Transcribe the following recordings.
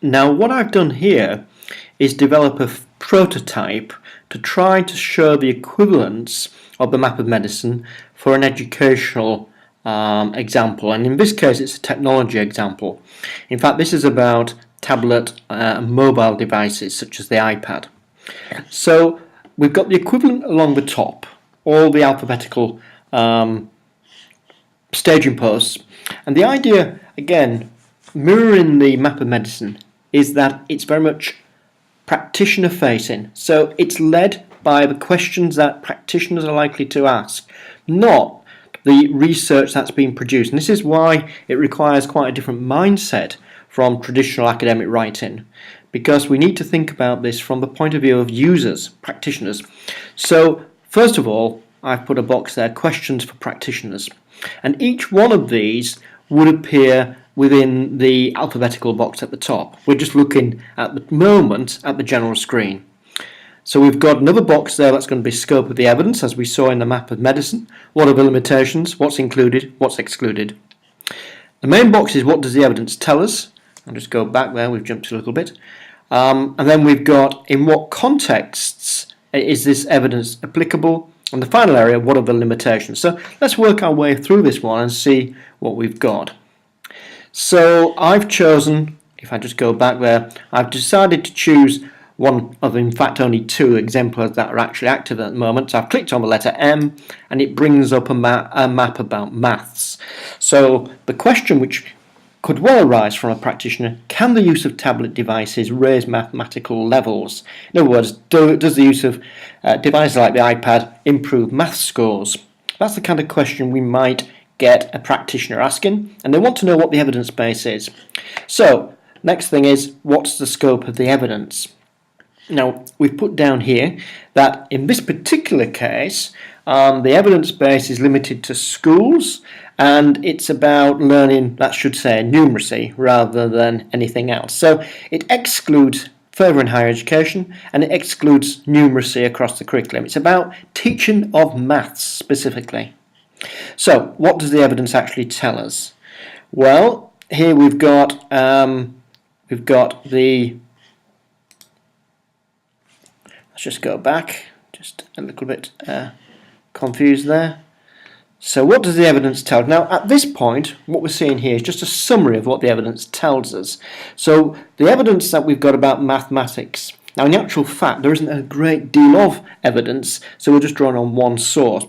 Now what I've done here is develop a prototype to try to show the equivalence of the map of medicine for an educational example, and in this case it's a technology example. In fact, this is about tablet and mobile devices such as the iPad. So we've got the equivalent along the top, all the alphabetical staging posts, and the idea, again, mirroring the map of medicine, is that it's very much practitioner facing. So it's led by the questions that practitioners are likely to ask, not the research that's been produced. And this is why it requires quite a different mindset from traditional academic writing, because we need to think about this from the point of view of users, practitioners. So first of all, I've put a box there, questions for practitioners, and each one of these would appear within the alphabetical box at the top. We're just looking at the moment at the general screen. So we've got another box there that's going to be scope of the evidence, as we saw in the map of medicine. What are the limitations? What's included? What's excluded? The main box is what does the evidence tell us? I'll just go back there, we've jumped a little bit. And then we've got in what contexts is this evidence applicable? And the final area, what are the limitations? So let's work our way through this one and see what we've got. So I've chosen, if I just go back there, I've decided to choose one of, in fact, only two exemplars that are actually active at the moment. So I've clicked on the letter M and it brings up a map about maths. So the question which could well arise from a practitioner, can the use of tablet devices raise mathematical levels? In other words, does the use of devices like the iPad improve math scores? That's the kind of question we might get a practitioner asking, and they want to know what the evidence base is. So next thing is, what's the scope of the evidence? Now we've put down here that in this particular case the evidence base is limited to schools, and it's about learning, that should say, numeracy rather than anything else. So it excludes further and higher education, and it excludes numeracy across the curriculum. It's about teaching of maths specifically. So what does the evidence actually tell us? Well, here we've got the, let's just go back, just a little bit confused there. So what does the evidence tell? Now at this point what we're seeing here is just a summary of what the evidence tells us. So the evidence that we've got about mathematics, now in actual fact there isn't a great deal of evidence, so we're just drawing on one source,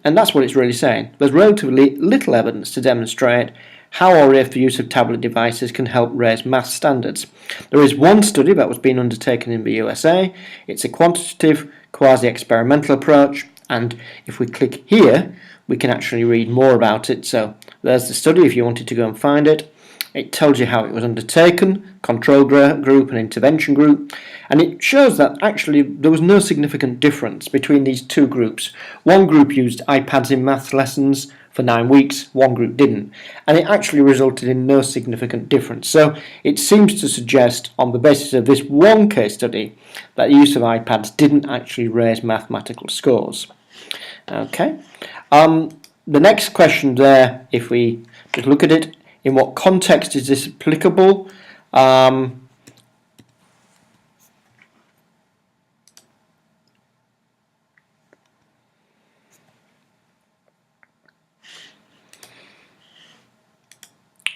and that's what it's really saying. There's relatively little evidence to demonstrate how or if the use of tablet devices can help raise math standards. There is one study that was being undertaken in the USA. It's a quantitative quasi-experimental approach, and if we click here we can actually read more about it. So there's the study if you wanted to go and find it. It tells you how it was undertaken, control group and intervention group, and it shows that actually there was no significant difference between these two groups. One group used iPads in maths lessons for 9 weeks, one group didn't, and it actually resulted in no significant difference. So it seems to suggest, on the basis of this one case study, that the use of iPads didn't actually raise mathematical scores. Okay. The next question there, if we just look at it, in what context is this applicable?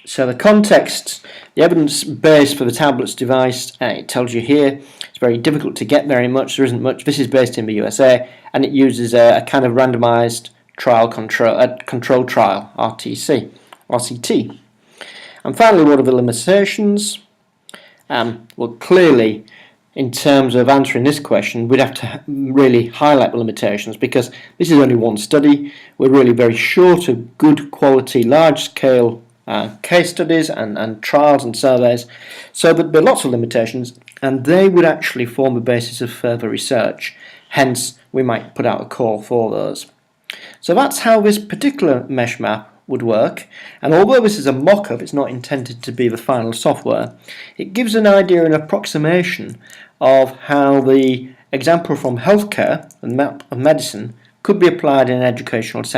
So the context, the evidence base for the tablets device, it tells you here. It's very difficult to get very much, there isn't much. This is based in the USA, and it uses a kind of randomized control trial, RCT. And finally, what are the limitations? Well, clearly, in terms of answering this question, we'd have to really highlight the limitations, because this is only one study. We're really very short of good quality, large-scale case studies and trials and surveys. So there'd be lots of limitations, and they would actually form the basis of further research. Hence, we might put out a call for those. So that's how this particular mesh map would work, and although this is a mock-up, it's not intended to be the final software. It gives an idea, an approximation of how the example from healthcare and map of medicine could be applied in an educational setting.